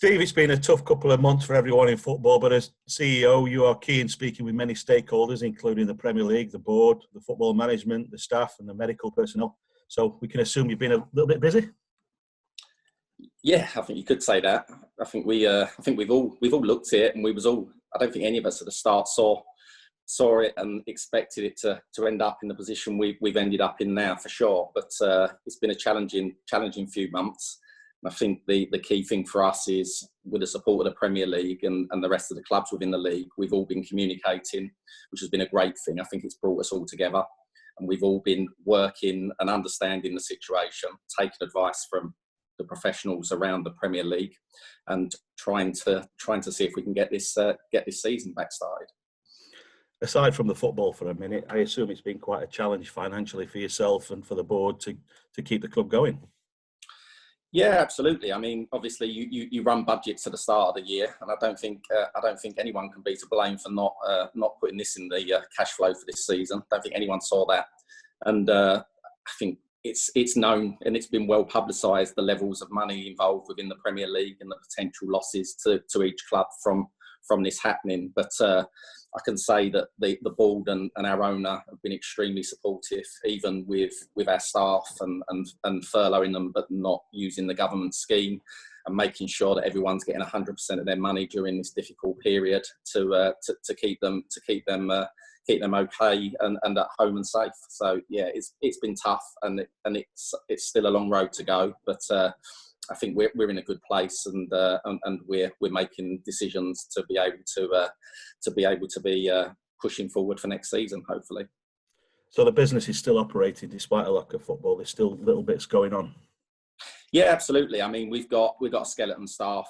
Steve, it's been a tough couple of months for everyone in football, but as CEO, you are keen speaking with many stakeholders, including the Premier League, the board, the football management, the staff and the medical personnel. So we can assume you've been a little bit busy? Yeah, I think you could say that. I think we've all looked at it, and I don't think any of us at the start saw it and expected it to end up in the position we've ended up in now, for sure. But it's been a challenging few months. And I think the key thing for us is, with the support of the Premier League and the rest of the clubs within the league, we've all been communicating, which has been a great thing. I think it's brought us all together, and we've all been working and understanding the situation, taking advice from the professionals around the Premier League, and trying to see if we can get this season back started. Aside from the football for a minute, I assume it's been quite a challenge financially for yourself and for the board to keep the club going. Yeah, absolutely. I mean, obviously, you run budgets at the start of the year, and I don't think anyone can be to blame for not putting this in the cash flow for this season. I don't think anyone saw that, and I think it's known and it's been well publicised, the levels of money involved within the Premier League and the potential losses to each club from this happening. But I can say that the board and our owner have been extremely supportive, even with our staff and furloughing them, but not using the government scheme, and making sure that everyone's getting 100% of their money during this difficult period to keep them okay and at home and safe. So yeah, it's been tough, and it's still a long road to go, but I think we're in a good place, and we're making decisions to be able to be pushing forward for next season, hopefully. So the business is still operating despite a lack of football. There's still little bits going on. Yeah, absolutely. I mean, we've got a skeleton staff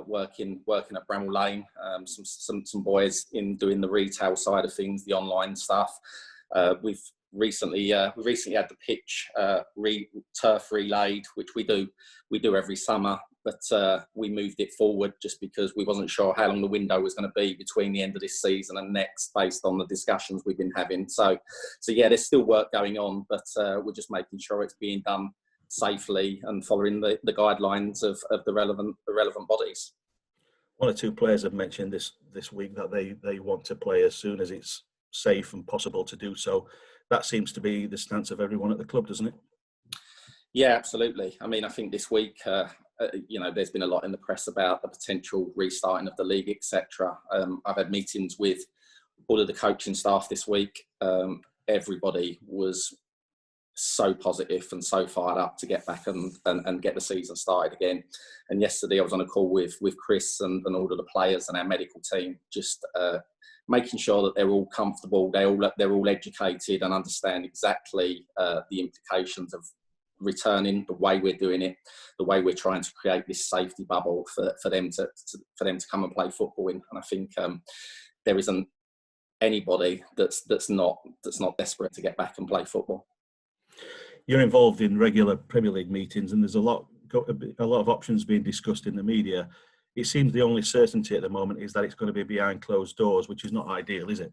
working at Bramall Lane. Some boys in doing the retail side of things, the online stuff. We've recently had the pitch turf relaid, which we do every summer, but we moved it forward just because we wasn't sure how long the window was going to be between the end of this season and next, based on the discussions we've been having. So yeah, there's still work going on, but we're just making sure it's being done safely and following the guidelines of the relevant bodies. One or two players have mentioned this week that they want to play as soon as it's safe and possible to do so. That seems to be the stance of everyone at the club, doesn't it? Yeah, absolutely. I mean, I think this week, there's been a lot in the press about the potential restarting of the league, etc. I've had meetings with all of the coaching staff this week. Everybody was so positive and so fired up to get back and get the season started again. And yesterday I was on a call with Chris and all of the players and our medical team, just making sure that they're all comfortable, they're all educated and understand exactly the implications of returning, the way we're doing it, the way we're trying to create this safety bubble for them to come and play football in. And I think there isn't anybody that's not desperate to get back and play football. You're involved in regular Premier League meetings, and there's a lot of options being discussed in the media. It seems the only certainty at the moment is that it's going to be behind closed doors, which is not ideal, is it?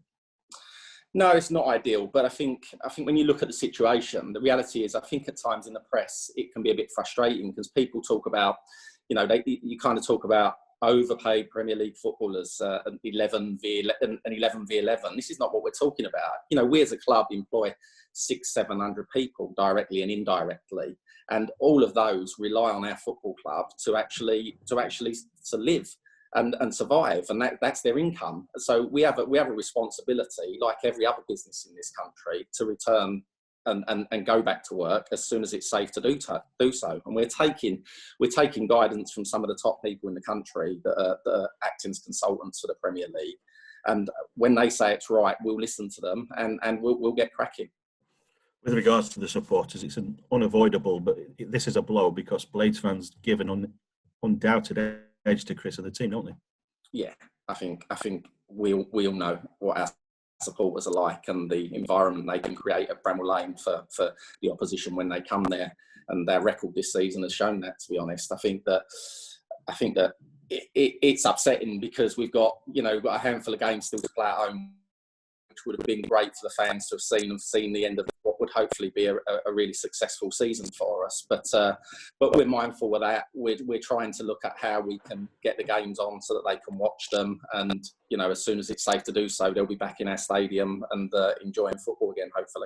No, it's not ideal. But I think when you look at the situation, the reality is, I think at times in the press it can be a bit frustrating, because people talk about, you kind of talk about overpaid Premier League footballers, 11 v 11. This is not what we're talking about. We as a club employ 600-700 people directly and indirectly, and all of those rely on our football club to actually live and survive, and that's their income. So we have a responsibility, like every other business in this country, to return and go back to work as soon as it's safe to do so. And we're taking guidance from some of the top people in the country that are acting as consultants for the Premier League. And when they say it's right, we'll listen to them and we'll get cracking. With regards to the supporters, it's unavoidable, but this is a blow, because Blades fans give an undoubted edge to Chris and the team, don't they? Yeah, I think we all know what our supporters are like, and the environment they can create at Bramall Lane for the opposition when they come there. And their record this season has shown that, to be honest. I think that it's upsetting, because we've got a handful of games still to play at home, which would have been great for the fans to have seen the end of what would hopefully be a really successful season for us. But we're mindful of that. We're trying to look at how we can get the games on so that they can watch them, and as soon as it's safe to do so, they'll be back in our stadium and enjoying football again, hopefully.